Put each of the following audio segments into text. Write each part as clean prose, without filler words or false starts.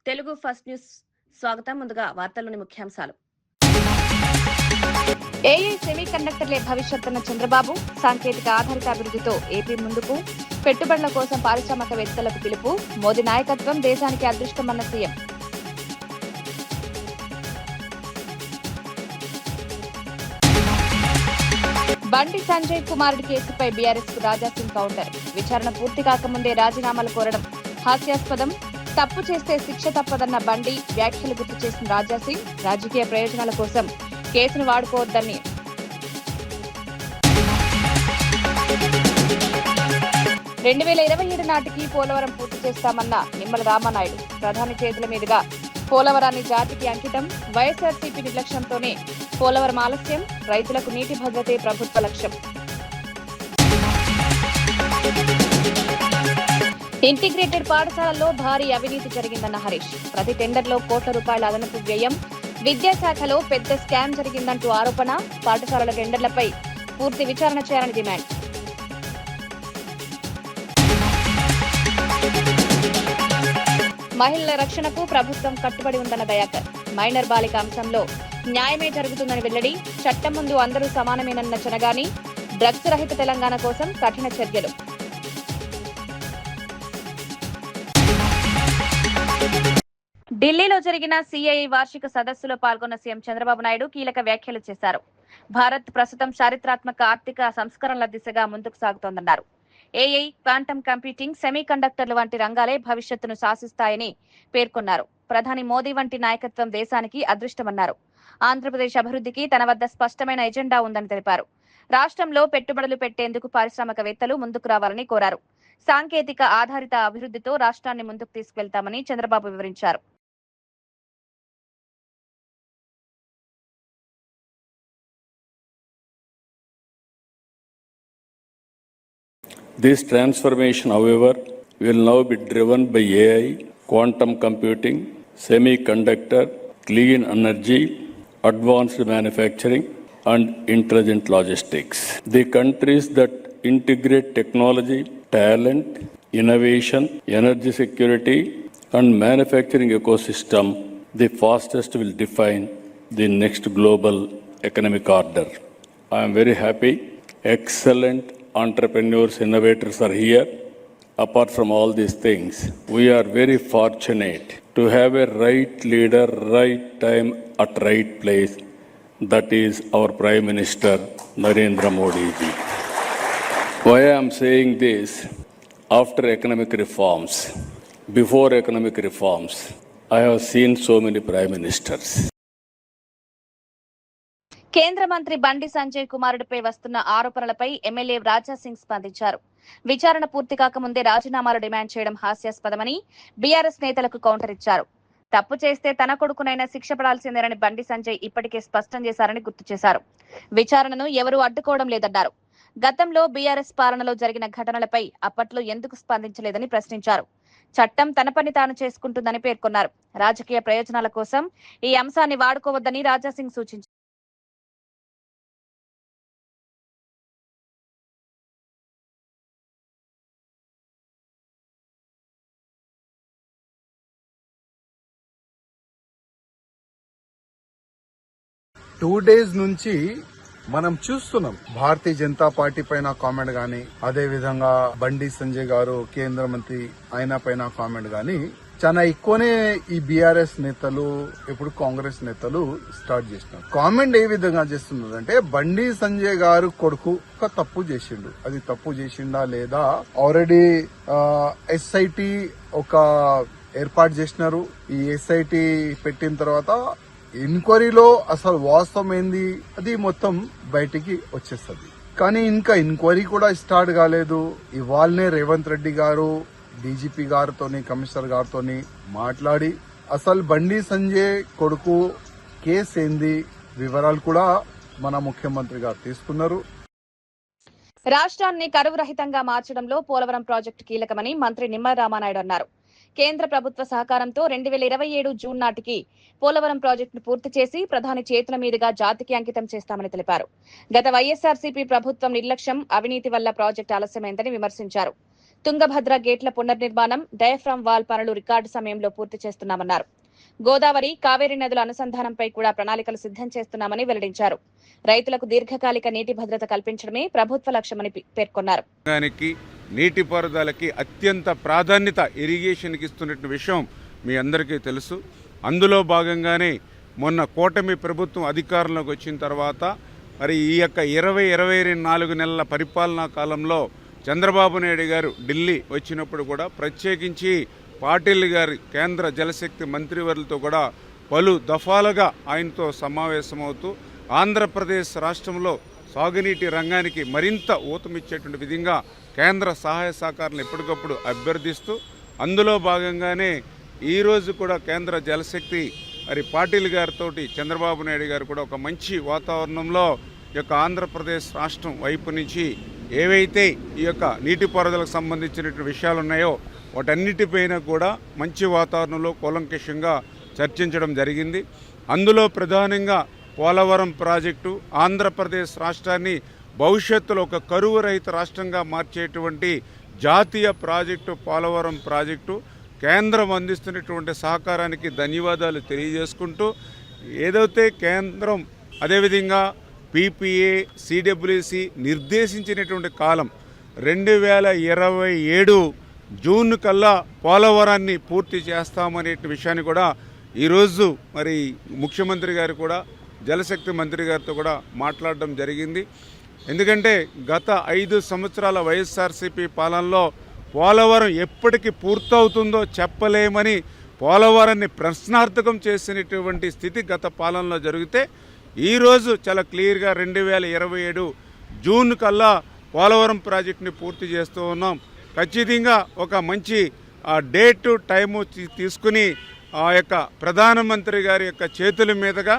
Telugu first news స్వాగతం. ముందుగా వార్తల్లోని ముఖ్యాంశాలు. ఏఐ సెమీ కండక్టర్లే భవిష్యత్తున్న చంద్రబాబు, సాంకేతిక ఆధారిత అభివృద్ధితో ఏపీ ముందుకు, పెట్టుబడుల కోసం పారిశ్రామికవేత్తలకు పిలుపు, మోదీ నాయకత్వం దేశానికి అదృష్టమన్న సీఎం. బండి సంజయ్ కుమారుడి కేసుపై బీఆర్ఎస్ కు రాజాసింగ్ కౌంటర్. విచారణ పూర్తి కాకముందే రాజీనామాలు కోరడం హాస్యాస్పదం. తప్పు చేస్తే శిక్ష తప్పదన్న బండి వ్యాఖ్యలు గుర్తు చేసిన రాజాసింగ్, రాజకీయ ప్రయోజనాల కోసం కేసును వాడుకోవద్దని. 2027 నాటికి పోలవరం పూర్తి చేస్తామన్న నిమ్మల రామానాయుడు, ప్రధాని చేతుల మీదుగా పోలవరాన్ని జాతికి అంకితం. వైఎస్ఆర్సీపీ నిర్లక్ష్యంతోనే పోలవరం ఆలస్యం, రైతులకు నీటి భద్రతే ప్రభుత్వ లక్ష్యం. ఇంటిగ్రేటెడ్ పాఠశాలల్లో భారీ అవినీతి జరిగిందన్న హరీష్, ప్రతి టెండర్లో కోట్ల రూపాయల అదనపు వ్యయం. విద్యాశాఖలో పెద్ద స్కామ్ జరిగిందంటూ ఆరోపణ. పాఠశాలల టెండర్లపై పూర్తి విచారణ చేయాలని డిమాండ్. మహిళల రక్షణకు ప్రభుత్వం కట్టుబడి ఉందన్న దయాకర్, మైనర్ బాలిక అంశంలో న్యాయమే జరుగుతుందని వెల్లడి. చట్టం ముందు అందరూ సమానమేనన్న చనగాని, డ్రగ్స్ రహిత తెలంగాణ కోసం కఠిన చర్యలు. ఢిల్లీలో జరిగిన సిఐఐ వార్షిక సదస్సులో పాల్గొన్న సీఎం చంద్రబాబు నాయుడు కీలక వ్యాఖ్యలు చేశారు. భారత్ ప్రస్తుతం చారిత్రాత్మక ఆర్థిక సంస్కరణల దిశగా ముందుకు సాగుతోందన్నారు. ఏఐ, క్వాంటమ్ కంప్యూటింగ్, సెమీ కండక్టర్లు వంటి రంగాలే భవిష్యత్తును శాసిస్తాయని పేర్కొన్నారు. ప్రధాని మోదీ వంటి నాయకత్వం దేశానికి అదృష్టమన్నారు. ఆంధ్రప్రదేశ్ అభివృద్ధికి తన వద్ద స్పష్టమైన ఎజెండా ఉందని తెలిపారు. రాష్ట్రంలో పెట్టుబడులు పెట్టేందుకు పారిశ్రామికవేత్తలు ముందుకు రావాలని కోరారు. సాంకేతిక ఆధారిత అభివృద్ధితో రాష్ట్రాన్ని ముందుకు తీసుకెళ్తామని చంద్రబాబు వివరించారు. This transformation, however, will now be driven by AI, quantum computing, semiconductor, clean energy, advanced manufacturing, and intelligent logistics. The countries that integrate technology, talent, innovation, energy security, and manufacturing ecosystem, the fastest will define the next global economic order. I am very happy. Excellent entrepreneurs, innovators are here. Apart from all these things, we are very fortunate to have a right leader, right time at right place. That is our Prime Minister Narendra Modi ji. Why I am saying this? After economic reforms, before economic reforms, I have seen so many Prime Ministers. కేంద్ర మంత్రి బండి సంజయ్ కుమారుడిపై వస్తున్న ఆరోపణలపై MLA Raja Singh స్పందించారు. విచారణ పూర్తి కాకముందే రాజీనామాలు demand చేయడం హాస్యాస్పదమని బీఆర్ఎస్ నేతలకు కౌంటర్ ఇచ్చారు. తప్పు చేస్తే తన కొడుకునైనా శిక్ష పడాల్సిందేనని బండి సంజయ్ ఇప్పటికే స్పష్టం చేశారని గుర్తు చేశారు. విచారణను ఎవరూ అడ్డుకోవడం లేదన్నారు. గతంలో బీఆర్ఎస్ పాలనలో జరిగిన ఘటనలపై అప్పట్లో ఎందుకు స్పందించలేదని ప్రశ్నించారు. చట్టం తన పని తాను చేసుకుంటుందని పేర్కొన్నారు. రాజకీయ ప్రయోజనాల కోసం ఈ అంశాన్ని వాడుకోవద్దని రాజాసింగ్ సూచించారు. టూ డేస్ నుంచి మనం చూస్తున్నాం భారతీయ జనతా పార్టీ పైన కామెంట్ గాని, అదే విధంగా బండి సంజయ్ గారు కేంద్ర మంత్రి ఆయన పైన కామెంట్ గాని చాలా ఎక్కువనే ఈ బీఆర్ఎస్ నేతలు, ఇప్పుడు కాంగ్రెస్ నేతలు స్టార్ట్ చేస్తున్నారు. కామెంట్ ఏ విధంగా చేస్తున్నారు అంటే, బండి సంజయ్ గారు కొడుకు ఒక తప్పు చేసిండు, అది తప్పు చేసిండా లేదా, ఆల్రెడీ ఎస్ఐటి ఒక ఏర్పాటు చేసినారు. ఈ ఎస్ఐటి పెట్టిన తర్వాత ఎంక్వైరీలో అసలు వాస్తవం ఏంది అది మొత్తం బయటికి వచ్చేస్తుంది. కానీ ఇంకా ఎంక్వైరీ కూడా స్టార్ట్ కాలేదు. ఇవాళనే రేవంత్ రెడ్డి గారు డీజీపీ గారితోని, కమిషనర్ గారితోని మాట్లాడి అసలు బండి సంజయ్ కొడుకు కేసు ఏంది వివరాలు కూడా మన ముఖ్యమంత్రి గారు తీసుకున్నారు. రాష్ట్రాన్ని కరువు రహితంగా మార్చడంలో పోలవరం ప్రాజెక్టు కీలకమని మంత్రి నిమ్మల రామానాయుడు అన్నారు. కేంద్ర ప్రభుత్వ సహకారంతో 2027 జూన్ నాటికి పోలవరం ప్రాజెక్టును పూర్తి చేసి ప్రధాని చేతుల మీదుగా జాతికి అంకితం చేస్తామని తెలిపారు. గత వైఎస్ఆర్సీపీ ప్రభుత్వం నిర్లక్ష్యం, అవినీతి వల్ల ప్రాజెక్టు ఆలస్యమైందని విమర్శించారు. తుంగభద్ర గేట్ల పునర్నిర్మాణం, డయాఫ్రామ్ వాల్ పనులు రికార్డు సమయంలో పూర్తి చేస్తున్నామన్నారు. గోదావరి, కావేరీ నదుల అనుసంధానంపై కూడా ప్రణాళికలు సిద్ధం చేస్తున్నామని వెల్లడించారు. రైతులకు దీర్ఘకాలిక నీటి భద్రత కల్పించడమే ప్రభుత్వ లక్ష్యమని పేర్కొన్నారు. నీటిపారుదలకి అత్యంత ప్రాధాన్యత ఇరిగేషన్కి ఇస్తున్న విషయం మీ అందరికీ తెలుసు. అందులో భాగంగానే మొన్న కూటమి ప్రభుత్వం అధికారంలోకి వచ్చిన తర్వాత మరి ఈ యొక్క 24 నెలల పరిపాలనా కాలంలో చంద్రబాబు నాయుడు గారు ఢిల్లీ వచ్చినప్పుడు కూడా ప్రత్యేకించి పాటిల్ గారి కేంద్ర జలశక్తి మంత్రివర్యులతో కూడా పలు దఫాలుగా ఆయనతో సమావేశమవుతూ ఆంధ్రప్రదేశ్ రాష్ట్రంలో సాగునీటి రంగానికి మరింత ఊతమిచ్చేటువంటి విధంగా కేంద్ర సహాయ సహకారాలను ఎప్పటికప్పుడు అభ్యర్థిస్తూ అందులో భాగంగానే ఈరోజు కూడా కేంద్ర జలశక్తి మరి పాటిల్ గారితో చంద్రబాబు నాయుడు గారు కూడా ఒక మంచి వాతావరణంలో ఈ యొక్క ఆంధ్రప్రదేశ్ రాష్ట్రం వైపు నుంచి ఏవైతే ఈ యొక్క నీటిపారుదలకు సంబంధించినటువంటి విషయాలు ఉన్నాయో వాటన్నిటిపైన కూడా మంచి వాతావరణంలో కూలంకషంగా చర్చించడం జరిగింది. అందులో ప్రధానంగా పోలవరం ప్రాజెక్టు ఆంధ్రప్రదేశ్ రాష్ట్రాన్ని భవిష్యత్తులో ఒక కరువు రహిత రాష్ట్రంగా మార్చేటువంటి జాతీయ ప్రాజెక్టు పోలవరం ప్రాజెక్టు కేంద్రం అందిస్తున్నటువంటి సహకారానికి ధన్యవాదాలు తెలియజేసుకుంటూ ఏదైతే కేంద్రం అదేవిధంగా పీపీఏ సిడబ్ల్యూసి నిర్దేశించినటువంటి కాలం 2027 జూన్ కల్లా పోలవరాన్ని పూర్తి చేస్తామనే విషయాన్ని కూడా ఈరోజు మరి ముఖ్యమంత్రి గారు కూడా జలశక్తి మంత్రి గారితో కూడా మాట్లాడడం జరిగింది. ఎందుకంటే గత 5 సంవత్సరాల వైఎస్ఆర్సీపీ పాలనలో పోలవరం ఎప్పటికి పూర్తవుతుందో చెప్పలేమని పోలవరాన్ని ప్రశ్నార్థకం చేసినటువంటి స్థితి గత పాలనలో జరిగితే ఈరోజు చాలా క్లియర్గా 2027 జూన్ కల్లా పోలవరం ప్రాజెక్టుని పూర్తి చేస్తూ ఉన్నాం. ఖచ్చితంగా ఒక మంచి డేట్ టైము తీసుకుని ఆ యొక్క ప్రధానమంత్రి గారి యొక్క చేతుల మీదుగా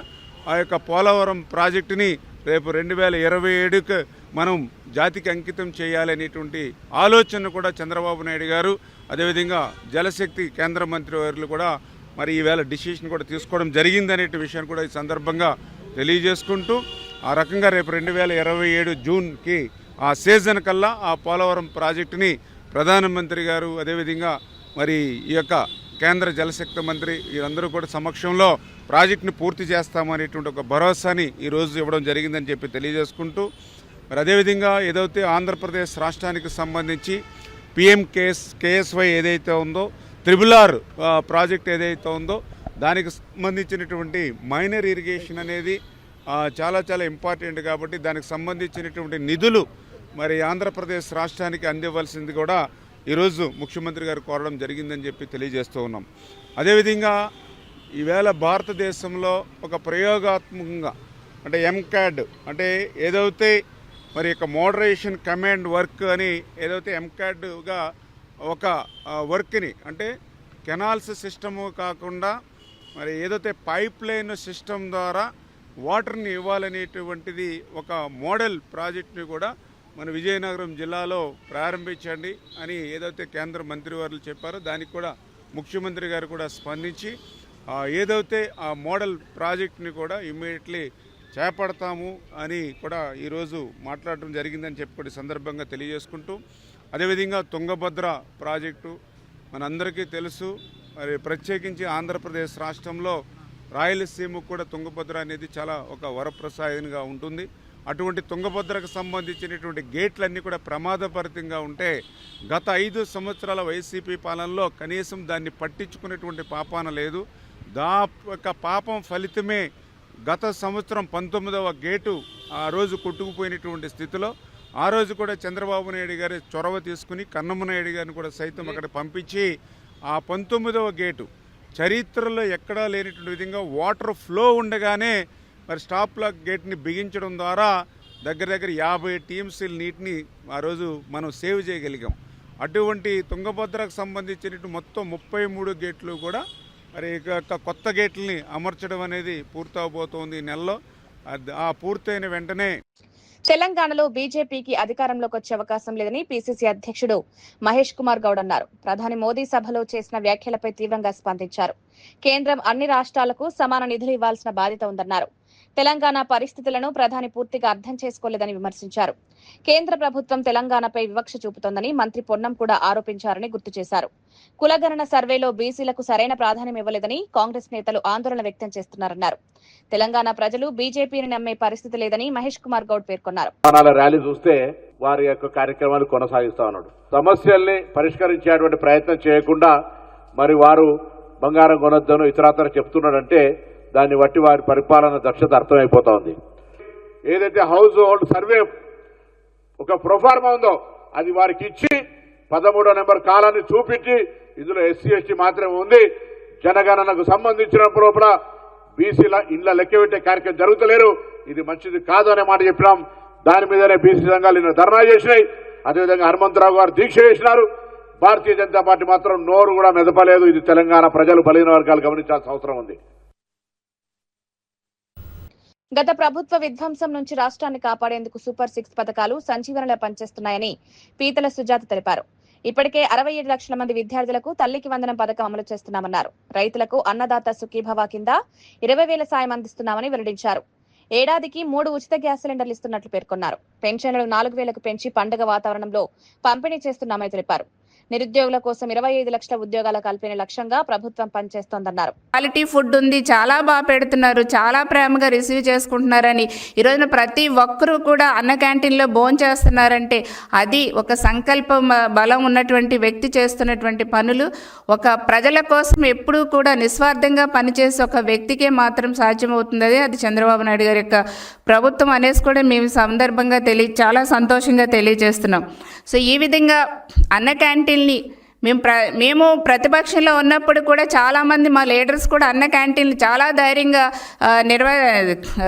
ఆ యొక్క పోలవరం ప్రాజెక్టుని రేపు 2027కి మనం జాతికి అంకితం చేయాలనేటువంటి ఆలోచన కూడా చంద్రబాబు నాయుడు గారు అదేవిధంగా జలశక్తి కేంద్ర మంత్రి వారు కూడా మరి ఈవేళ డిసిషన్ కూడా తీసుకోవడం జరిగిందనే విషయాన్ని కూడా ఈ సందర్భంగా తెలియజేసుకుంటూ ఆ రకంగా రేపు 2027 జూన్కి ఆ సీజన్ కల్లా ఆ పోలవరం ప్రాజెక్టుని ప్రధానమంత్రి గారు అదేవిధంగా మరి ఈ యొక్క కేంద్ర జలశక్తి మంత్రి వీరందరూ కూడా సమక్షంలో ప్రాజెక్టుని పూర్తి చేస్తామనేటువంటి ఒక భరోసాని ఈరోజు ఇవ్వడం జరిగిందని చెప్పి తెలియజేసుకుంటూ మరి అదేవిధంగా ఏదైతే ఆంధ్రప్రదేశ్ రాష్ట్రానికి సంబంధించి కేఎస్వై ఏదైతే ఉందో RRR ప్రాజెక్ట్ ఏదైతే ఉందో దానికి సంబంధించినటువంటి మైనర్ ఇరిగేషన్ అనేది చాలా చాలా ఇంపార్టెంట్ కాబట్టి దానికి సంబంధించినటువంటి నిధులు మరి ఆంధ్రప్రదేశ్ రాష్ట్రానికి అందివ్వాల్సింది కూడా ఈరోజు ముఖ్యమంత్రి గారు కోరడం జరిగిందని చెప్పి తెలియజేస్తూ ఉన్నాం. అదేవిధంగా ఈవేళ భారతదేశంలో ఒక ప్రయోగాత్మకంగా అంటే ఎంకాడ్ అంటే ఏదైతే మరి యొక్క మోడరేషన్ కమాండ్ వర్క్ అని ఏదైతే ఎంకాడ్గా ఒక వర్క్ని అంటే కెనాల్స్ సిస్టము కాకుండా మరి ఏదైతే పైప్ లైన్ సిస్టమ్ ద్వారా వాటర్ని ఇవ్వాలనేటువంటిది ఒక మోడల్ ప్రాజెక్ట్ని కూడా మన విజయనగరం జిల్లాలో ప్రారంభించండి అని ఏదైతే కేంద్ర మంత్రివర్యులు చెప్పారో దానికి కూడా ముఖ్యమంత్రి గారు కూడా స్పందించి ఏదైతే ఆ మోడల్ ప్రాజెక్ట్ని కూడా ఇమ్మీడియట్లీ చేపడతాము అని కూడా ఈరోజు మాట్లాడటం జరిగిందని చెప్పి సందర్భంగా తెలియజేసుకుంటూ అదేవిధంగా తుంగభద్ర ప్రాజెక్టు మనందరికీ తెలుసు. మరి ప్రత్యేకించి ఆంధ్రప్రదేశ్ రాష్ట్రంలో రాయలసీమకు కూడా తుంగభద్ర అనేది చాలా ఒక వరప్రసాదంగా ఉంటుంది. అటువంటి తుంగభద్రకు సంబంధించినటువంటి గేట్లన్నీ కూడా ప్రమాదభరితంగా ఉంటే గత 5 సంవత్సరాల వైసీపీ పాలనలో కనీసం దాన్ని పట్టించుకునేటువంటి పాపాన లేదు. యొక్క పాపం ఫలితమే గత సంవత్సరం 19వ గేటు ఆ రోజు కొట్టుకుపోయినటువంటి స్థితిలో ఆ రోజు కూడా చంద్రబాబు నాయుడు గారి చొరవ తీసుకుని కన్నమనాయుడు గారిని కూడా సైతం అక్కడ పంపించి ఆ 19వ గేటు చరిత్రలో ఎక్కడా లేనటువంటి విధంగా వాటర్ ఫ్లో ఉండగానే మరి స్టాప్ లాక్ గేట్ని బిగించడం ద్వారా దగ్గర 50 టీఎంసీల నీటిని ఆ రోజు మనం సేవ్ చేయగలిగాం. అటువంటి తుంగభద్రకు సంబంధించినట్టు మొత్తం 33 గేట్లు కూడా మరి కొత్త గేట్లని అమర్చడం అనేది పూర్తవబోతోంది ఈ నెలలో. ఆ పూర్తయిన వెంటనే తెలంగాణలో బీజేపీకి అధికారంలోకి వచ్చే అవకాశం లేదని పీసీసీ అధ్యక్షుడు మహేష్ కుమార్ గౌడ్ అన్నారు. ప్రధాని మోదీ సభలో చేసిన వ్యాఖ్యలపై తీవ్రంగా స్పందించారు. కేంద్రం అన్ని రాష్ట్రాలకు సమాన నిధులు ఇవ్వాల్సిన బాధ్యత ఉందన్నారు. తెలంగాణ పరిస్థితులను ప్రధాని పూర్తిగా అర్థం చేసుకోలేదని విమర్శించారు. కేంద్ర ప్రభుత్వం తెలంగాణపై వివక్ష చూపుతోందని మంత్రి పొన్నం కూడా ఆరోపించారని గుర్తు చేశారు. కులగణన సర్వేలో బీసీలకు సరైన ప్రాధాన్యం ఇవ్వలేదని కాంగ్రెస్ నేతలు ఆందోళన వ్యక్తం చేస్తున్నారన్నారు. తెలంగాణ ప్రజలు బీజేపీని నమ్మే పరిస్థితి లేదని మహేష్ కుమార్ గౌడ్ పేర్కొన్నారు. ర్యాలీ చూస్తే వారి యొక్క కార్యక్రమాలు కొనసాగిస్తా ఉన్నాడు. సమస్యల్ని పరిష్కరించేటువంటి ప్రయత్నం చేయకుండా మరి వారు బంగారం కొనొద్దను ఇతరత్ర చెప్తున్నాడంటే దాన్ని బట్టి వారి పరిపాలన దక్షత అర్థమైపోతా ఉంది. ఏదైతే హౌస్ హోల్డ్ సర్వే ఒక ప్రొఫార్మా ఉందో అది వారికి ఇచ్చి 13వ నెంబర్ కాలాన్ని చూపించి ఇందులో ఎస్సీ ఎస్టీ మాత్రమే ఉంది, జనగణనకు సంబంధించినప్పుడు కూడా బీసీల ఇండ్ల లెక్క పెట్టే కార్యక్రమం జరుగుతలేరు, ఇది మంచిది కాదు అనే మాట చెప్పినాం. దాని మీదనే బీసీ సంఘాలు నిన్న ధర్నా చేసినాయి. అదేవిధంగా హనుమంతరావు గారు దీక్ష చేసినారు. భారతీయ జనతా పార్టీ మాత్రం నోరు కూడా మెదపలేదు. ఇది తెలంగాణ ప్రజలు బలహీన వర్గాలు గమనించాల్సిన అవసరం ఉంది. గత ప్రభుత్వ విధ్వంసం నుంచి రాష్ట్రాన్ని కాపాడేందుకు సూపర్ 6 పథకాలు సంజీవనలా పనిచేస్తున్నాయని పీతల సుజాత తెలిపారు. ఇప్పటికే 67 లక్షల మంది విద్యార్థులకు తల్లికి వందనం పథకం అమలు చేస్తున్నామన్నారు. రైతులకు అన్నదాత సుఖీభవ కింద 20,000 సాయం అందిస్తున్నామని వెల్లడించారు. ఏడాదికి 3 ఉచిత గ్యాస్ సిలిండర్లు ఇస్తున్నట్లు పేర్కొన్నారు. పెన్షన్లు 4,000కు పెంచి పండుగ వాతావరణంలో పంపిణీ చేస్తున్నామని తెలిపారు. నిరుద్యోగుల కోసం 25 లక్షల ఉద్యోగాల కల్పన లక్ష్యంగా ప్రభుత్వం పనిచేస్తోందన్నారు. క్వాలిటీ ఫుడ్ ఉంది, చాలా బాగా పెడుతున్నారు, చాలా ప్రేమగా రిసీవ్ చేసుకుంటున్నారని ఈరోజున ప్రతి ఒక్కరూ కూడా అన్న క్యాంటీన్లో భోజనం చేస్తున్నారంటే అది ఒక సంకల్ప బలం ఉన్నటువంటి వ్యక్తి చేస్తున్నటువంటి పనులు. ఒక ప్రజల కోసం ఎప్పుడూ కూడా నిస్వార్థంగా పనిచేసే ఒక వ్యక్తికే మాత్రం సాధ్యమవుతుంది. అది చంద్రబాబు నాయుడు గారి యొక్క ప్రభుత్వం అనేసి కూడా మేము సందర్భంగా చాలా సంతోషంగా తెలియజేస్తున్నాం. సో ఈ విధంగా అన్న క్యాంటీన్ మేము ప్రతిపక్షంలో ఉన్నప్పుడు కూడా చాలామంది మా లీడర్స్ కూడా అన్న క్యాంటీన్లు చాలా ధైర్యంగా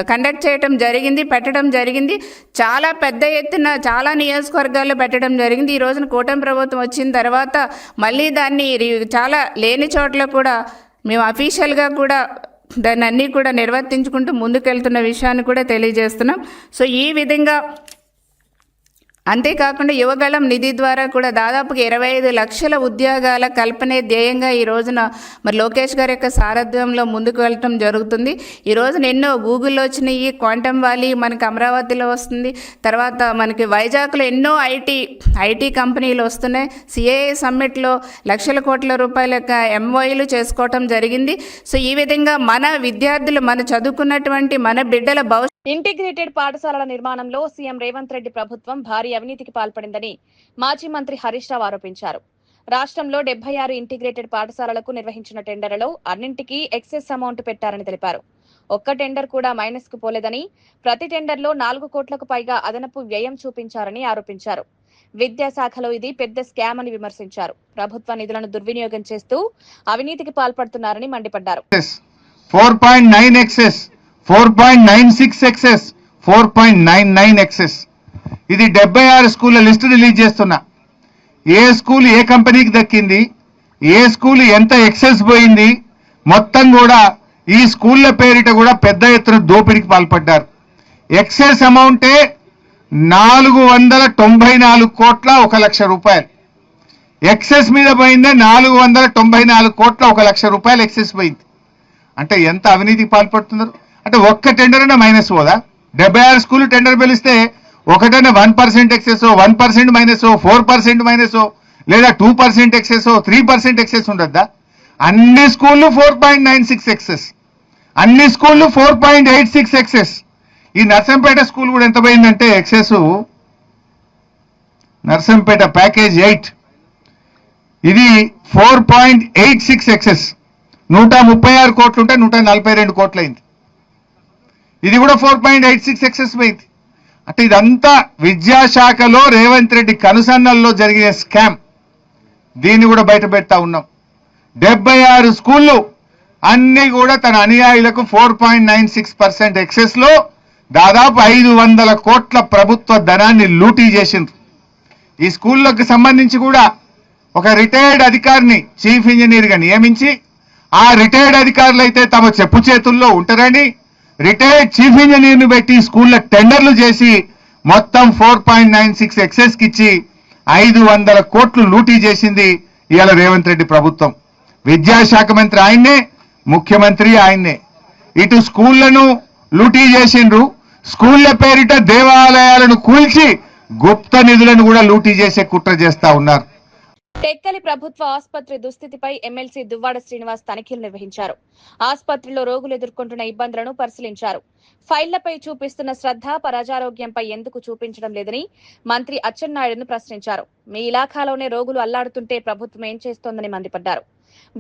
కండక్ట్ చేయడం జరిగింది, పెట్టడం జరిగింది. చాలా పెద్ద ఎత్తున చాలా నియోజకవర్గాల్లో పెట్టడం జరిగింది. ఈ రోజున కూటమి ప్రభుత్వం వచ్చిన తర్వాత మళ్ళీ దాన్ని చాలా లేని చోట్ల కూడా మేము అఫీషియల్గా కూడా దాన్ని అన్నీ కూడా నిర్వర్తించుకుంటూ ముందుకెళ్తున్న విషయాన్ని కూడా తెలియజేస్తున్నాం. సో ఈ విధంగా అంతేకాకుండా యువగళం నిధి ద్వారా కూడా దాదాపుగా 25 లక్షల ఉద్యోగాల కల్పనే ధ్యేయంగా ఈ రోజున మరి లోకేష్ గారి యొక్క సారథ్యంలో ముందుకు వెళ్ళటం జరుగుతుంది. ఈ రోజున ఎన్నో గూగుల్లో వచ్చినాయి, క్వాంటమ్ వ్యాలీ మనకి అమరావతిలో వస్తుంది, తర్వాత మనకి వైజాగ్లో ఎన్నో ఐటీ కంపెనీలు వస్తున్నాయి. సిఐఏ సమ్మిట్లో లక్షల కోట్ల రూపాయల యొక్క ఎంఓయూలు చేసుకోవటం జరిగింది. సో ఈ విధంగా మన విద్యార్థులు మన చదువుకున్నటువంటి మన బిడ్డల భవిష్యత్తు ఇంటిగ్రేటెడ్ పాఠశాలల నిర్మాణంలో సీఎం రేవంత్ రెడ్డి ప్రభుత్వం భారీ అవినీతికి పాల్పడిందని మాజీ మంత్రి హరీష్ రావు ఆరోపించారు. రాష్ట్రంలో 76 ఇంటిగ్రేటెడ్ పాఠశాలలకు నిర్వహించిన టెండర్లలో అన్నింటికీ ఎక్సెస్ అమౌంట్ పెట్టారని తెలిపారు. ఒక్క టెండర్ కూడా మైనస్ కు పోలేదని, ప్రతి టెండర్లో 4 కోట్లకు పైగా అదనపు వ్యయం చూపించారని ఆరోపించారు. విద్యాశాఖలో ఇది పెద్ద స్కామ్ అని విమర్శించారు. ప్రభుత్వ నిధులను దుర్వినియోగం చేస్తూ అవినీతికి పాల్పడుతున్నారని మండిపడ్డారు. 4.9 ఎక్సెస్, 4.96 ఎక్సెస్, 4.99 ఎక్సెస్. ఇది 76 స్కూళ్ళ లిస్టు రిలీజ్ చేస్తున్నా. ఏ స్కూల్ ఏ కంపెనీకి దక్కింది, ఏ స్కూల్ ఎంత ఎక్సెస్ పోయింది, మొత్తం కూడా ఈ స్కూళ్ళ పేరిట కూడా పెద్ద ఎత్తున దోపిడీకి పాల్పడ్డారు. ఎక్సెస్ అమౌంటే 494 కోట్ల 1 లక్ష రూపాయలు. ఎక్సెస్ మీద పోయిందే 494 కోట్ల 1 లక్ష రూపాయలు ఎక్సెస్ పోయింది. అంటే ఎంత అవినీతికి పాల్పడుతున్నారు. అంటే ఒక్క టెండర్ అయినా మైనస్ పోదా? 76 స్కూల్ టెండర్ పిలిస్తే ఒకటైనా 1% ఎక్సెసో, 1% మైనసో, 4% మైనసో, లేదా 2% ఎక్సెసో, 3% ఎక్సెస్ ఉండద్దా? అన్ని స్కూళ్ళు 4.96 ఎక్సెస్, అన్ని స్కూళ్ళు 4.86 ఎక్సెస్. ఈ నర్సంపేట స్కూల్ కూడా ఎంత పోయిందంటే ఎక్సెస్, నర్సంపేట ప్యాకేజ్ 8 ఇది 4.86 ఎక్సెస్. 136 కోట్లు ఉంటే 142 కోట్లు అయింది. ఇది కూడా 4.86 ఎక్సెస్ పోయింది. అంటే ఇదంతా విద్యాశాఖలో రేవంత్ రెడ్డి కనుసన్నల్లో జరిగే స్కామ్. దీన్ని కూడా బయట పెడతా ఉన్నాం. 76 స్కూళ్ళు అన్ని కూడా తన అనుయాయులకు 4.96% ఎక్సెస్ లో దాదాపు 500 కోట్ల ప్రభుత్వ ధనాన్ని లూటీ చేసింది. ఈ స్కూళ్ళకు సంబంధించి కూడా ఒక రిటైర్డ్ అధికారిని చీఫ్ ఇంజనీర్గా నియమించి, ఆ రిటైర్డ్ అధికారులు అయితే తమ చెప్పు చేతుల్లో ఉంటారని రిటైర్డ్ చీఫ్ ఇంజనీర్ని పెట్టి స్కూళ్ళ టెండర్లు చేసి మొత్తం 4.96 ఎక్సెస్కి ఇచ్చి 500 కోట్లు లూటీ చేసింది ఇవాళ రేవంత్ రెడ్డి ప్రభుత్వం. విద్యాశాఖ మంత్రి ఆయన్నే, ముఖ్యమంత్రి ఆయన్నే. ఇటు స్కూళ్లను లూటీ చేసిండ్రు. స్కూళ్ల పేరిట దేవాలయాలను కూల్చి గుప్త నిధులను కూడా లూటీ చేసే కుట్ర చేస్తా ఉన్నారు. టెక్కలి ప్రభుత్వ ఆసుపత్రి దుస్థితిపై ఎమ్మెల్సీ దువ్వాడ శ్రీనివాస్ తనిఖీలు నిర్వహించారు. ఆసుపత్రిలో రోగులు ఎదుర్కొంటున్న ఇబ్బందులను పరిశీలించారు. ఫైళ్లపై చూపిస్తున్న శ్రద్ధ ప్రజారోగ్యంపై ఎందుకు చూపించడం లేదని మంత్రి అచ్చెన్నాయుడును ప్రశ్నించారు. మీ ఇలాఖాలోనే రోగులు అల్లాడుతుంటే ప్రభుత్వం ఏం చేస్తోందని మండిపడ్డారు.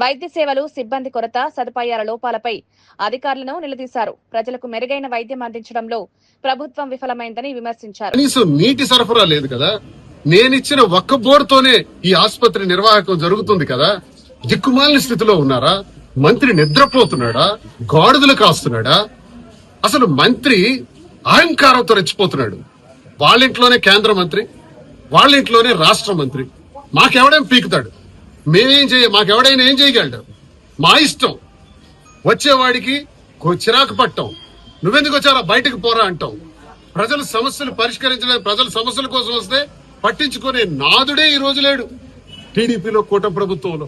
వైద్య సేవలు, సిబ్బంది కొరత, సదుపాయాల లోపాలపై అధికారులను నిలదీశారు. ప్రజలకు మెరుగైన వైద్యం అందించడంలో ప్రభుత్వం విఫలమైందని విమర్శించారు. కనీసం నీటి సరఫరా లేదు కదా, నేనిచ్చిన ఒక్క బోర్డుతోనే ఈ ఆసుపత్రి నిర్వాహకం జరుగుతుంది కదా. దిక్కుమాలిన స్థితిలో ఉన్నారా? మంత్రి నిద్రపోతున్నాడా? గాడిదలు కాస్తున్నాడా? అసలు మంత్రి అహంకారంతో రెచ్చిపోతున్నాడు. వాళ్ళింట్లోనే కేంద్ర మంత్రి, వాళ్ళింట్లోనే రాష్ట్ర మంత్రి. మాకెవడేం పీకుతాడు? మాకెవడైనా ఏం చేయగలడు? మా ఇష్టం. వచ్చేవాడికి చిరాకు పట్టం, నువ్వెందుకు వచ్చారా బయటకు పోరా అంటాం. ప్రజల సమస్యలు పరిష్కరించడానికి, ప్రజల సమస్యల కోసం వస్తే పట్టించుకునే నాదుడే ఈ రోజు లేడు టీడీపీలో, కూటమి ప్రభుత్వంలో.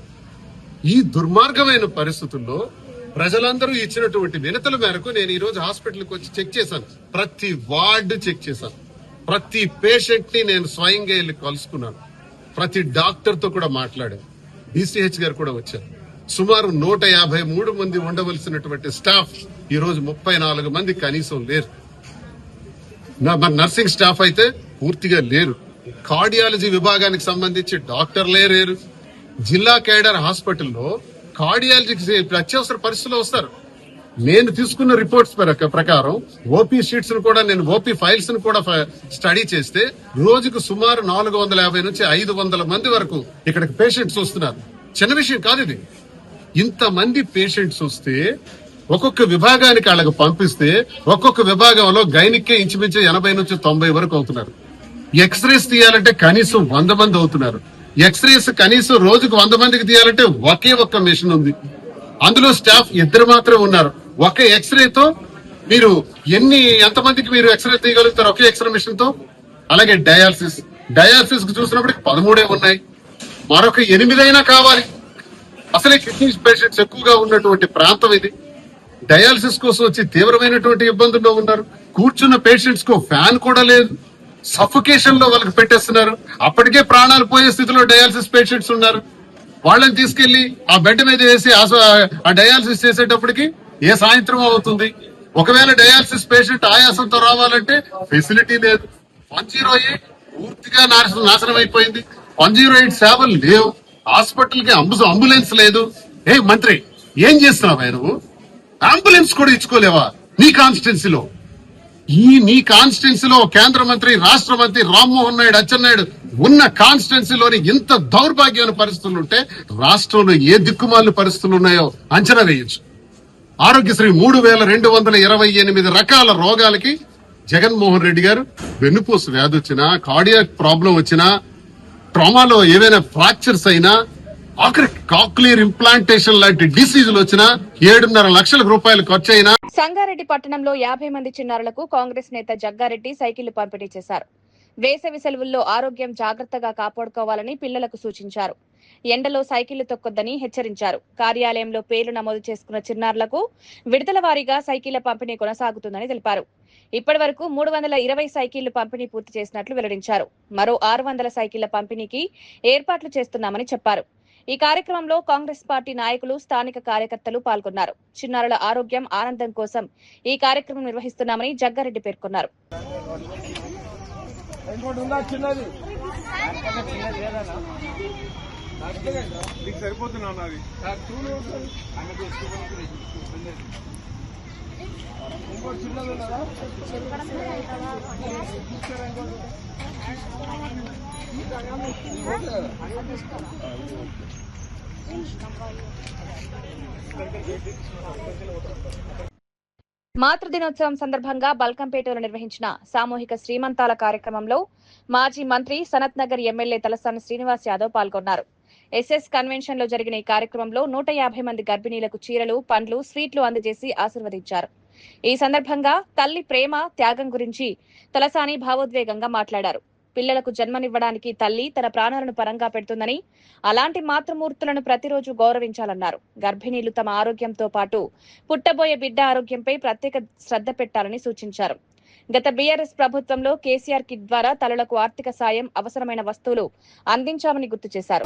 ఈ దుర్మార్గమైన పరిస్థితుల్లో ప్రజలందరూ ఇచ్చినటువంటి వినతుల మేరకు నేను ఈ రోజు హాస్పిటల్కి వచ్చి చెక్ చేశాను. ప్రతి వార్డు చెక్ చేశాను. ప్రతి పేషెంట్ ని నేను స్వయంగా వెళ్ళి కలుసుకున్నాను. ప్రతి డాక్టర్ తో కూడా మాట్లాడాను. డిసిహెచ్ గారు కూడా వచ్చారు. సుమారు 153 మంది ఉండవలసినటువంటి స్టాఫ్ ఈ రోజు 34 మంది కనీసం లేరు. మరి నర్సింగ్ స్టాఫ్ అయితే పూర్తిగా లేరు. కార్డియాలజీ విభాగానికి సంబంధించి డాక్టర్లే లేరు. జిల్లా కేడర్ హాస్పిటల్లో కార్డియాలజీకి అత్యవసర పరిస్థితుల్లో వస్తారు. నేను తీసుకున్న రిపోర్ట్స్ ప్రకారం ఓపీ షీట్స్ ను కూడా, నేను ఓపీ ఫైల్స్ ను కూడా స్టడీ చేస్తే రోజుకు సుమారు 450 నుంచి 500 మంది వరకు ఇక్కడికి పేషెంట్స్ వస్తున్నారు. చిన్న విషయం కాదు ఇది. ఇంతమంది పేషెంట్స్ వస్తే ఒక్కొక్క విభాగానికి వాళ్ళకి పంపిస్తే ఒక్కొక్క విభాగంలో గైనిక్కే ఇంచుమించు 80 నుంచి 90 వరకు అవుతున్నారు. ఎక్స్రేస్ తీయాలంటే కనీసం 100 మంది అవుతున్నారు. ఎక్స్రేస్ కనీసం రోజుకు 100 మందికి తీయాలంటే ఒకే ఒక్క మెషిన్ ఉంది. అందులో స్టాఫ్ 2 మాత్రమే ఉన్నారు. ఒక ఎక్స్రేతో మీరు ఎంతమందికి మీరు ఎక్స్రే తీయగలుగుతారు ఒకే ఎక్స్రే మిషన్ తో? అలాగే డయాలసిస్ కు చూసినప్పటికి 13 ఉన్నాయి. మరొక 8 అయినా కావాలి. అసలే కిడ్నీ పేషెంట్స్ ఎక్కువగా ఉన్నటువంటి ప్రాంతం ఇది. డయాలసిస్ కోసం వచ్చి తీవ్రమైనటువంటి ఇబ్బందుల్లో ఉన్నారు. కూర్చున్న పేషెంట్స్ కు ఫ్యాన్ కూడా లేదు. సఫోకేషన్ లో వాళ్ళకి పెట్టేస్తున్నారు. అప్పటికే ప్రాణాలు పోయే స్థితిలో డయాలసిస్ పేషెంట్స్ ఉన్నారు. వాళ్ళని తీసుకెళ్లి ఆ బెడ్ మీద వేసి ఆ డయాలసిస్ చేసేటప్పటికి ఏ సాయంత్రం అవుతుంది. ఒకవేళ డయాలసిస్ పేషెంట్ ఆయాసంతో రావాలంటే ఫెసిలిటీ లేదు. 108 పూర్తిగా నాశనం అయిపోయింది. 108 సేవలు లేవు. హాస్పిటల్ కి అంబులెన్స్ లేదు. ఏ మంత్రి, ఏం చేస్తున్నావా నువ్వు? అంబులెన్స్ కూడా ఇచ్చుకోలేవా నీ కాన్స్టిట్యున్సీలో? నీ కాన్స్టిట్యున్సీలో కేంద్ర మంత్రి, రాష్ట్ర మంత్రి రామ్మోహన్ నాయుడు, అచ్చెన్నాయుడు ఉన్న కాన్స్టిట్యున్సీలోని ఇంత దౌర్భాగ్యమైన పరిస్థితులు ఉంటే రాష్ట్రంలో ఏ దిక్కుమాలిన పరిస్థితులు ఉన్నాయో అంచనా వేయొచ్చు. ఆరోగ్యశ్రీ 3228 రకాల రోగాలకి జగన్మోహన్ రెడ్డి గారు వెన్నుపూస వ్యాధి వచ్చినా, కార్డియాక్ ప్రాబ్లం వచ్చినా, ట్రామాలో ఏవైనా ఫ్రాక్చర్స్ అయినా, ఆఖరి కాక్లియర్ ఇంప్లాంటేషన్ లాంటి డిసీజులు వచ్చినా 7.5 లక్షల రూపాయలు ఖర్చు అయినా. సంగారెడ్డి పట్టణంలో 50 మంది చిన్నారులకు కాంగ్రెస్ నేత జగ్గారెడ్డి సైకిళ్లు పంపిణీ చేశారు. వేసవి సెలవుల్లో ఆరోగ్యం జాగ్రత్తగా కాపాడుకోవాలని పిల్లలకు సూచించారు. ఎండలో సైకిళ్లు తొక్కొద్దని హెచ్చరించారు. కార్యాలయంలో పేర్లు నమోదు చేసుకున్న చిన్నారులకు విడతల వారీగా సైకిళ్ల పంపిణీ కొనసాగుతుందని తెలిపారు. ఇప్పటి వరకు 320 సైకిళ్లు పంపిణీ పూర్తి చేసినట్లు వెల్లడించారు. మరో 600 సైకిళ్ల పంపిణీకి ఏర్పాట్లు చేస్తున్నామని చెప్పారు. ఈ కార్యక్రమంలో కాంగ్రెస్ పార్టీ నాయకులు, స్థానిక కార్యకర్తలు పాల్గొన్నారు. చిన్నారుల ఆరోగ్యం, ఆనందం కోసం ఈ కార్యక్రమం నిర్వహిస్తున్నామని జగ్గారెడ్డి పేర్కొన్నారు. మాతృదినోత్సవం సందర్భంగా బల్కంపేటలో నిర్వహించిన సామూహిక శ్రీమంతాల కార్యక్రమంలో మాజీ మంత్రి సనత్ నగర్ ఎమ్మెల్యే తలసాని శ్రీనివాస్ యాదవ్ పాల్గొన్నారు. ఎస్ఎస్ కన్వెన్షన్ లో జరిగిన ఈ కార్యక్రమంలో 150 మంది గర్భిణీలకు చీరలు, పండ్లు, స్వీట్లు అందజేసి ఆశీర్వదించారు. ఈ సందర్భంగా తల్లి ప్రేమ, త్యాగం గురించి తలసాని భావోద్వేగంగా మాట్లాడారు. పిల్లలకు జన్మనివ్వడానికి తల్లి తన ప్రాణాలను పరంగా పెడుతుందని, అలాంటి మాతృమూర్తులను ప్రతిరోజు గౌరవించాలన్నారు. గర్భిణీలు తమ ఆరోగ్యంతో పాటు పుట్టబోయే బిడ్డ ఆరోగ్యంపై ప్రత్యేక శ్రద్ధ పెట్టాలని సూచించారు. గత బీఆర్ఎస్ ప్రభుత్వంలో కేసీఆర్ కిట్ ద్వారా తల్లులకు ఆర్థిక సాయం, అవసరమైన వస్తువులు అందించామని గుర్తు చేశారు.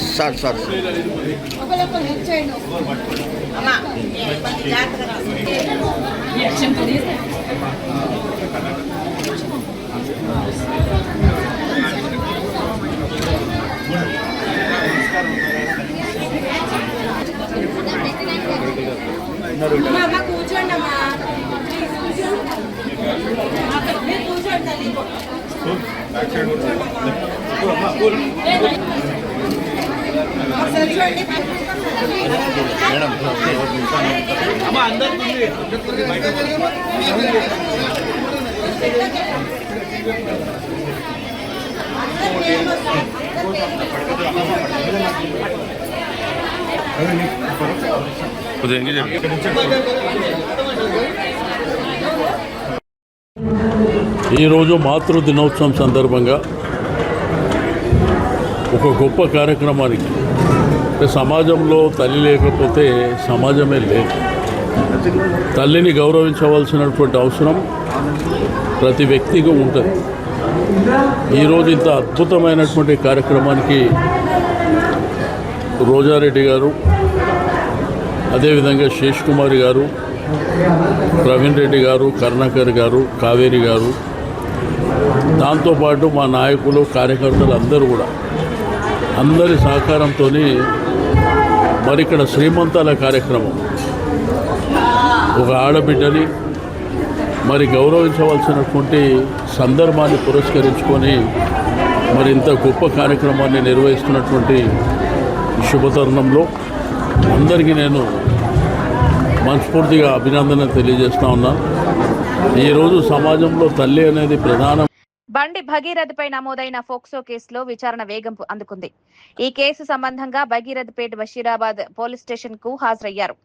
సార్ ఈరోజు మాతృ దినోత్సవం సందర్భంగా ఒక గొప్ప కార్యక్రమానికి, సమాజంలో తల్లి లేకపోతే సమాజమే లేదు. తల్లిని గౌరవించవలసినటువంటి అవసరం ప్రతి వ్యక్తికి ఉంటుంది. ఈరోజు ఇంత అద్భుతమైనటువంటి కార్యక్రమానికి రోజారెడ్డి గారు, అదేవిధంగా శేష్ కుమార్ గారు, ప్రవీణ్ రెడ్డి గారు, కరుణాకర్ గారు, కావేరి గారు, దాంతోపాటు మా నాయకులు, కార్యకర్తలు అందరూ కూడా అందరి సహకారంతో మరి ఇక్కడ శ్రీమంతాల కార్యక్రమం, ఒక ఆడబిడ్డని మరి గౌరవించవలసినటువంటి సందర్భాన్ని పురస్కరించుకొని మరి ఇంత గొప్ప కార్యక్రమాన్ని నిర్వహిస్తున్నటువంటి శుభతరుణంలో అందరికీ నేను మనస్ఫూర్తిగా అభినందన తెలియజేస్తా ఉన్నాను. ఈరోజు సమాజంలో తల్లి అనేది ప్రధాన. బండి భగీరథపై నమోదైన ఫోక్సో కేసులో విచారణ వేగం అందుకుంది. ఈ కేసు సంబంధంగా భగీరథపేట్ బషీరాబాద్ పోలీస్ స్టేషన్ కు హాజరయ్యారు.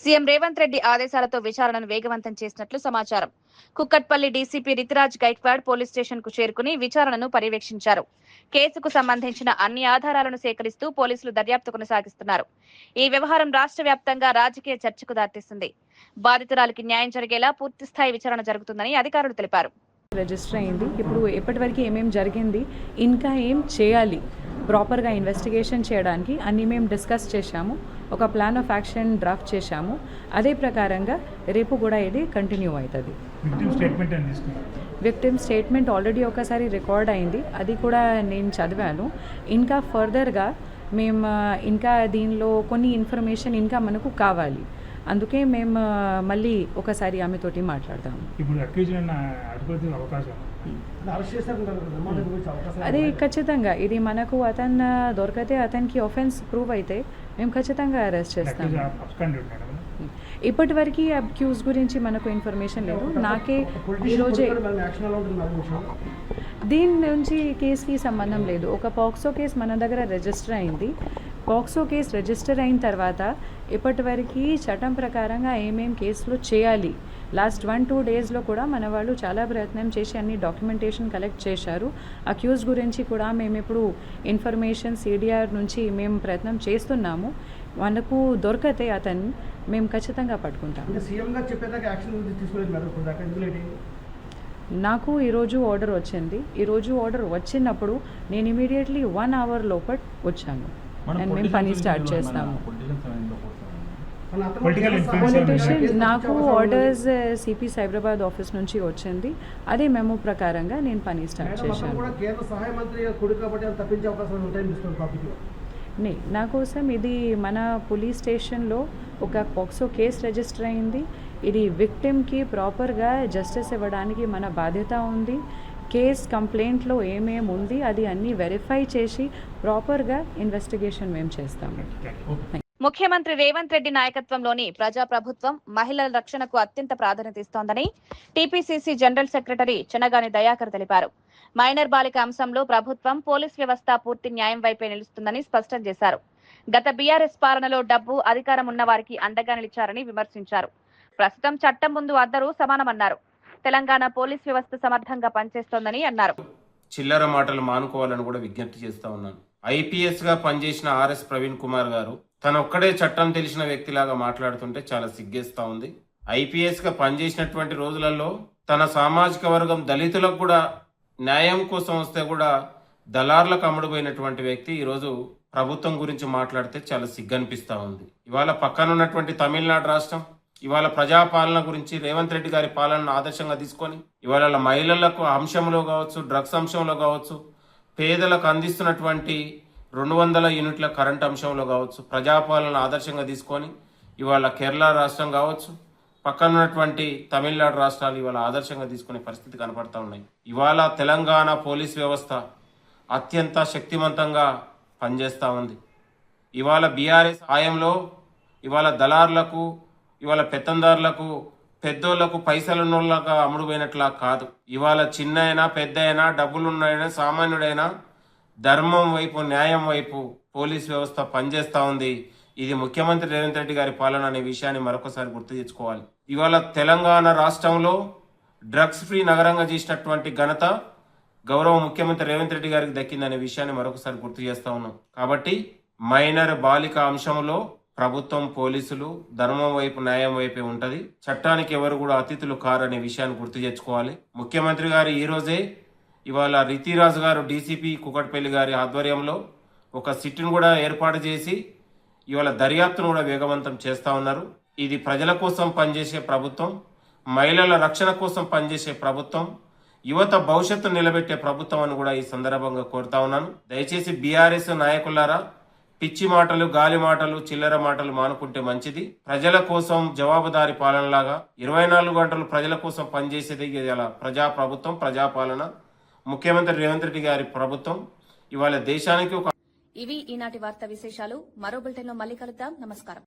సీఎం రేవంత్ రెడ్డి ఆదేశాలతో విచారణను వేగవంతం చేసినట్లు సమాచారం. Kukatpally DCP Ritiraj Gaikwad police station కు చేరుకుని విచారణను పర్యవేక్షించారు. కేసుకు సంబంధించిన అన్ని ఆధారాలను సేకరిస్తూ పోలీసులు దర్యాప్తు కొనసాగిస్తున్నారు. ఈ వ్యవహారం రాష్ట్ర వ్యాప్తంగా రాజకీయ చర్చకు దారితీస్తుంది. బాధితురాలికి న్యాయం జరిగేలా పూర్తిస్థాయి విచారణ జరుగుతుందని అధికారులు తెలిపారు. రిజిస్టర్ అయింది. ఇప్పుడు ఎప్పటివరకు ఏమేమి జరిగింది, ఇంకా ఏం చేయాలి, ప్రాపర్గా ఇన్వెస్టిగేషన్ చేయడానికి అన్నీ మేము డిస్కస్ చేశాము. ఒక ప్లాన్ ఆఫ్ యాక్షన్ డ్రాఫ్ట్ చేశాము. అదే ప్రకారంగా రేపు కూడా ఇది కంటిన్యూ అవుతుంది. విక్టిమ్ స్టేట్మెంట్ ఆల్రెడీ ఒకసారి రికార్డ్ అయింది, అది కూడా నేను చదివాను. ఇంకా ఫర్దర్గా మేము ఇంకా దీనిలో కొన్ని ఇన్ఫర్మేషన్ ఇంకా మనకు కావాలి. అందుకే మేము మళ్ళీ ఒకసారి ఆమెతోటి మాట్లాడతాము. అది ఖచ్చితంగా ఇది మనకు అతను దొరికితే, అతనికి ఆఫెన్స్ ప్రూవ్ అయితే మేము ఖచ్చితంగా అరెస్ట్ చేస్తాము. ఇప్పటివరకు అక్యూజ్ గురించి మనకు ఇన్ఫర్మేషన్ లేదు. నాకే ఈరోజే దీని నుంచి కేసుకి సంబంధం లేదు. ఒక పాక్సో కేసు మన దగ్గర రిజిస్టర్ అయింది. పాక్సో కేసు రిజిస్టర్ అయిన తర్వాత ఇప్పటివరకు చట్టం ప్రకారంగా ఏమేం కేసులు చేయాలి, లాస్ట్ 1-2 డేస్లో కూడా మన వాళ్ళు చాలా ప్రయత్నం చేసి అన్ని డాక్యుమెంటేషన్ కలెక్ట్ చేశారు. అక్యూజ్ గురించి కూడా మేము ఇప్పుడు ఇన్ఫర్మేషన్ సిడిఆర్ నుంచి మేము ప్రయత్నం చేస్తున్నాము. మనకు దొరికితే అతన్ని మేము ఖచ్చితంగా పట్టుకుంటాం. నాకు ఈరోజు ఆర్డర్ వచ్చింది. ఈరోజు ఆర్డర్ వచ్చినప్పుడు నేను ఇమీడియట్లీ 1 అవర్ లోపల వచ్చాను అండ్ మేము పని స్టార్ట్ చేస్తాము. పొలిటీషియన్ నాకు ఆర్డర్స్ సిపి సైబరాబాద్ ఆఫీస్ నుంచి వచ్చింది. అదే మెమో ప్రకారంగా నేను పని స్టార్ట్ చేశాను. నా కోసం ఇది మన పోలీస్ స్టేషన్లో ఒక పాక్సో కేసు రిజిస్టర్ అయింది. ఇది విక్టిమ్కి ప్రాపర్గా జస్టిస్ ఇవ్వడానికి మన బాధ్యత ఉంది. కేస్ కంప్లైంట్లో ఏమేమి ఉంది అది అన్నీ వెరిఫై చేసి ప్రాపర్గా ఇన్వెస్టిగేషన్ మేము చేస్తాము. ముఖ్యమంత్రి రేవంత్ రెడ్డి నాయకత్వంలోని ప్రజాప్రభుత్వం మహిళల రక్షణకు అత్యంత ప్రాధాన్యత ఇస్తోందని TPCC general secretary Chenagani Dayakar తెలిపారు. మైనర్ బాలిక అంశంలో ప్రభుత్వం పోలీస్ వ్యవస్థ పూర్తి న్యాయం వైపే నిలుస్తుందని స్పష్టం చేశారు. గత బీఆర్ఎస్ పాలనలో డబ్బు అధికారం ఉన్న వారికి అండగా నిలిచారని విమర్శించారు. ప్రస్తుతం చట్టం ముందు అందరూ సమానమన్నారు. తెలంగాణ పోలీస్ వ్యవస్థ సమర్థంగా పనిచేస్తోందని అన్నారు. చిల్లర మాటలు మానుకోవాలని కూడా విజ్ఞప్తి చేస్తా ఉన్నాను. ఐపీఎస్ గా పనిచేసిన ఆర్ఎస్ ప్రవీణ్ కుమార్ గారు తన ఒక్కడే చట్టం తెలిసిన వ్యక్తిలాగా మాట్లాడుతుంటే చాలా సిగ్గేస్తా ఉంది. ఐపీఎస్ గా పనిచేసినటువంటి రోజులలో తన సామాజిక వర్గం దళితులకు కూడా న్యాయం కోసం వస్తే కూడా దళార్లకు అమ్ముడుపోయినటువంటి వ్యక్తి ఈరోజు ప్రభుత్వం గురించి మాట్లాడితే చాలా సిగ్గనిపిస్తా ఉంది. ఇవాళ పక్కనున్నటువంటి తమిళనాడు రాష్ట్రం ఇవాళ ప్రజాపాలన గురించి రేవంత్ రెడ్డి గారి పాలనను ఆదర్శంగా తీసుకొని ఇవాళ మహిళలకు అంశంలో కావచ్చు, డ్రగ్స్ అంశంలో కావచ్చు, పేదలకు అందిస్తున్నటువంటి 200 యూనిట్ల కరెంట్ అంశంలో కావచ్చు, ప్రజాపాలన ఆదర్శంగా తీసుకొని ఇవాళ కేరళ రాష్ట్రం కావచ్చు, పక్కనున్నటువంటి తమిళనాడు రాష్ట్రాలు ఇవాళ ఆదర్శంగా తీసుకునే పరిస్థితి కనపడతా ఉన్నాయి. ఇవాళ తెలంగాణ పోలీస్ వ్యవస్థ అత్యంత శక్తివంతంగా పనిచేస్తూ ఉంది. ఇవాళ బీఆర్ఎస్ హాయంలో ఇవాళ దళారులకు, ఇవాళ పెత్తందారులకు, పెద్దోళ్లకు, పైసలున్నోళ్ళగా అమ్ముడుపోయినట్లా కాదు. ఇవాళ చిన్న అయినా పెద్ద అయినా డబ్బులున్నైనా సామాన్యుడైనా ధర్మం వైపు, న్యాయం వైపు పోలీస్ వ్యవస్థ పనిచేస్తూ ఉంది. ఇది ముఖ్యమంత్రి రేవంత్ రెడ్డి గారి పాలన అనే విషయాన్ని మరొకసారి గుర్తు తెచ్చుకోవాలి. ఇవాళ తెలంగాణ రాష్ట్రంలో డ్రగ్స్ ఫ్రీ నగరంగా చేసినటువంటి ఘనత గౌరవ ముఖ్యమంత్రి రేవంత్ రెడ్డి గారికి దక్కిందనే విషయాన్ని మరొకసారి గుర్తు చేస్తా ఉన్నాం. కాబట్టి మైనర్ బాలిక అంశంలో ప్రభుత్వం, పోలీసులు ధర్మం వైపు, న్యాయం వైపే ఉంటది. చట్టానికి ఎవరు కూడా అతిథులు కారనే విషయాన్ని గుర్తు తెచ్చుకోవాలి. ముఖ్యమంత్రి గారు ఈ రోజే ఇవాళ రితిరాజు గారు డీసీపీ కుకట్పల్లి గారి ఆధ్వర్యంలో ఒక సిట్ను కూడా ఏర్పాటు చేసి ఇవాళ దర్యాప్తును కూడా వేగవంతం చేస్తా ఉన్నారు. ఇది ప్రజల కోసం పనిచేసే ప్రభుత్వం, మహిళల రక్షణ కోసం పనిచేసే ప్రభుత్వం, యువత భవిష్యత్తు నిలబెట్టే ప్రభుత్వం అని కూడా ఈ సందర్భంగా కోరుతా ఉన్నాను. దయచేసి బీఆర్ఎస్ నాయకులారా పిచ్చి మాటలు, గాలి మాటలు, చిల్లర మాటలు మానుకుంటే మంచిది. ప్రజల కోసం జవాబుదారీ పాలనలాగా 24 గంటలు ప్రజల కోసం పనిచేసేది ఇలా ప్రజా ప్రభుత్వం, ప్రజాపాలన, ముఖ్యమంత్రి రేవంత్ రెడ్డి గారి ప్రభుత్వం. ఇవాళ దేశానికి ఒక ఇవి ఈనాటి వార్తా విశేషాలు. మరో బులెటిన్లో మళ్ళీ కలుద్దాం. నమస్కారం.